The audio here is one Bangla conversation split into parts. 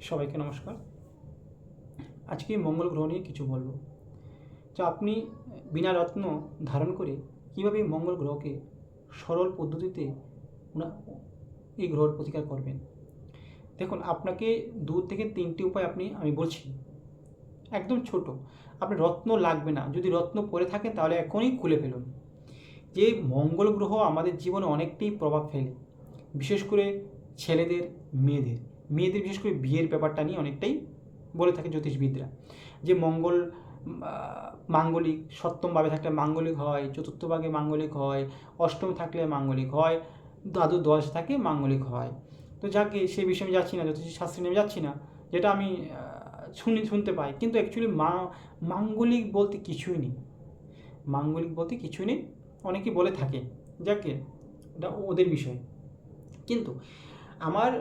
সবাইকে নমস্কার। আজকে মঙ্গল গ্রহ নিয়ে কিছু বলবো। যা আপনি বিনা রত্ন ধারণ করে কীভাবে মঙ্গল গ্রহকে সরল পদ্ধতিতে এই গ্রহের প্রতিকার করবেন। দেখুন, আপনাকে 2 থেকে 3টি উপায় আমি বলছি, একদম ছোট। আপনার রত্ন লাগবে না, যদি রত্ন পরে থাকেন তাহলে এখনই খুলে ফেলুন। যে মঙ্গল গ্রহ আমাদের জীবনে অনেকটাই প্রভাব ফেলে, বিশেষ করে ছেলেদের, মেয়েদের বিশেষ করে বিয়ের ব্যাপারটা নিয়ে অনেকটাই বলে থাকে জ্যোতিষবিদরা। যে মঙ্গল মাঙ্গলিক, সপ্তমভাবে থাকলে মাঙ্গলিক হয়, চতুর্থ ভাগে মাঙ্গলিক হয়, অষ্টম থাকলে মাঙ্গলিক হয়, দ্বাদশ দশ থাকে মাঙ্গলিক হয়। তো যাকে সে বিষয়ে আমি যাচ্ছি না, জ্যোতিষ শাস্ত্রে নেমে যাচ্ছি না, যেটা আমি শুনতে পাই। কিন্তু অ্যাকচুয়ালি মাঙ্গলিক বলতে কিছুই নেই, মাঙ্গলিক বলতে কিছুই নেই, অনেকেই বলে থাকে, যাকে এটা ওদের বিষয়। কিন্তু আমার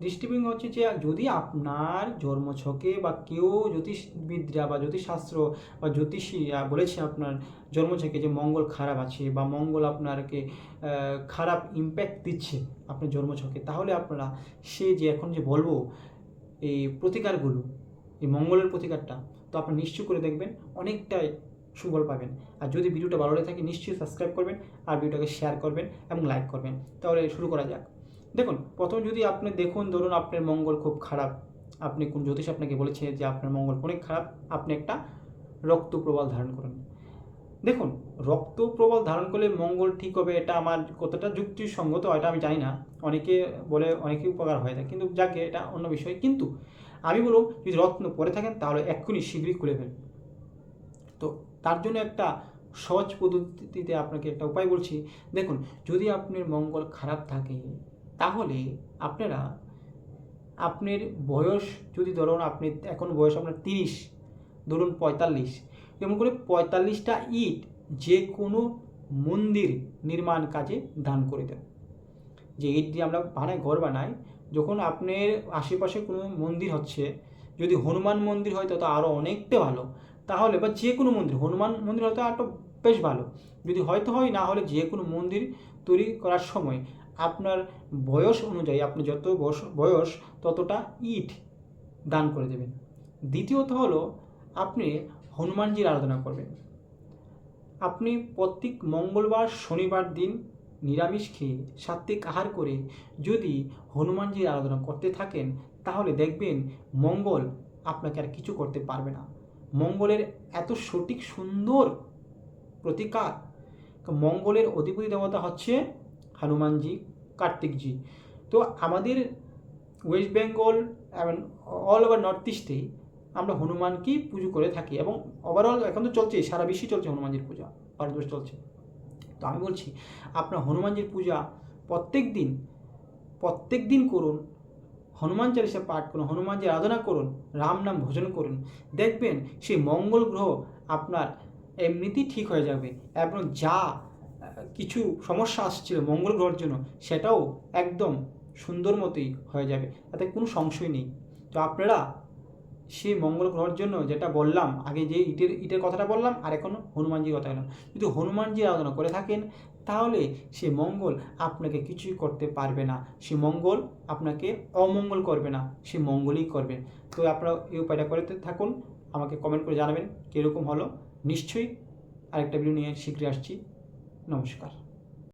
দৃষ্টিভঙ্গি হচ্ছে যে যদি আপনার জন্মছকে বা কেউ জ্যোতিষবিদরা বা জ্যোতিষশাস্ত্র বা জ্যোতিষীরা বলেছে আপনার জন্মছকে যে মঙ্গল খারাপ আছে বা মঙ্গল আপনাকে খারাপ ইম্প্যাক্ট দিচ্ছে আপনার জন্মছকে, তাহলে আপনারা যে এখন যে বলবো এই প্রতিকারগুলো, এই মঙ্গলের প্রতিকারটা, তো আপনি নিশ্চয় করে দেখবেন, অনেকটাই সুফল পাবেন। আর যদি ভিডিওটা ভালো লাগে থাকে নিশ্চয়ই সাবস্ক্রাইব করবেন আর ভিডিওটাকে শেয়ার করবেন এবং লাইক করবেন। তাহলে শুরু করা যাক। দেখুন, প্রথম যদি আপনি দেখুন, ধরুন আপনার মঙ্গল খুব খারাপ, আপনি কোন জ্যোতিষ আপনাকে বলেছে যে আপনার মঙ্গল অনেক খারাপ, আপনি একটা রক্ত প্রবাল ধারণ করুন। দেখুন, রক্ত প্রবাল ধারণ করলে মঙ্গল ঠিক হবে, এটা আমার কতটা যুক্তিসঙ্গত এটা আমি জানি না, অনেকে বলে অনেকে উপকার হয় না, কিন্তু যাকে এটা অন্য বিষয়। কিন্তু আমি বলব, যদি রত্ন পরে থাকেন তাহলে এক্ষুনি শীঘ্রই খুলে ফেলুন। তো তার জন্য একটা সহজ পদ্ধতিতে আপনাকে একটা উপায় বলছি। দেখুন, যদি আপনার মঙ্গল খারাপ থাকে তাহলে আপনারা আপনার বয়স, যদি ধরুন আপনি এখন বয়স আপনার 30, ধরুন 45, যেমন করে 45টা ইট যে কোনো মন্দির নির্মাণ কাজে দান করে দেন। যে ইট দিয়ে আমরা ঘর বানাই, যখন আপনার আশেপাশে কোনো মন্দির হচ্ছে, যদি হনুমান মন্দির হয় তত আরও অনেকটা ভালো, তাহলে বা যে কোনো মন্দির, হনুমান মন্দির হয়তো আরও বেশ ভালো, যদি হয়তো হয়, না হলে যে কোনো মন্দির তৈরি করার সময় আপনার বয়স অনুযায়ী, আপনি যত বয়স ততটা ইট দান করে দেবেন। দ্বিতীয়ত হলো, আপনি হনুমানজির আরাধনা করবেন। আপনি প্রত্যেক মঙ্গলবার, শনিবার দিন নিরামিষ খেয়ে সাত্ত্বিক আহার করে যদি হনুমানজির আরাধনা করতে থাকেন, তাহলে দেখবেন মঙ্গল আপনাকে আর কিছু করতে পারবে না। মঙ্গলের এত সঠিক সুন্দর প্রতিকার। মঙ্গলের অধিপতি দেবতা হচ্ছে হনুমানজি, কার্তিকজি। তো আমাদের ওয়েস্ট বেঙ্গল এবং অল ওভার নর্থ ইস্টে আমরা হনুমানকে পুজো করে থাকি, এবং ওভারঅল এখন তো চলছে, সারা বিশ্বে চলছে হনুমানজির পূজা, ভারতবর্ষ চলছে। তো আমি বলছি, আপনার হনুমানজির পূজা প্রত্যেক দিন করুন, হনুমান চালিসা পাঠ করুন, হনুমানজির আরাধনা করুন, রাম নাম ভজন করুন। দেখবেন সেই মঙ্গল গ্রহ আপনার এমনিতেই ঠিক হয়ে যাবে, এবং যা কিছু সমস্যা আসছিল মঙ্গল গ্রহের জন্য সেটাও একদম সুন্দর মতোই হয়ে যাবে, তাতে কোনো সংশয় নেই। তো আপনারা সেই মঙ্গল গ্রহের জন্য যেটা বললাম আগে, যে ইটের কথাটা বললাম, আর এখন হনুমানজির কথা বললাম, যদি হনুমানজির আরাধনা করে থাকেন তাহলে সে মঙ্গল আপনাকে কিছুই করতে পারবে না, সে মঙ্গল আপনাকে অমঙ্গল করবে না, সে মঙ্গলই করবে। তো আপনারা এই উপায়টা করতে থাকুন, আমাকে কমেন্ট করে জানাবেন কীরকম হলো। নিশ্চয়ই আরেকটা ভিডিও নিয়ে শীঘ্রই আসছি। নমস্কার।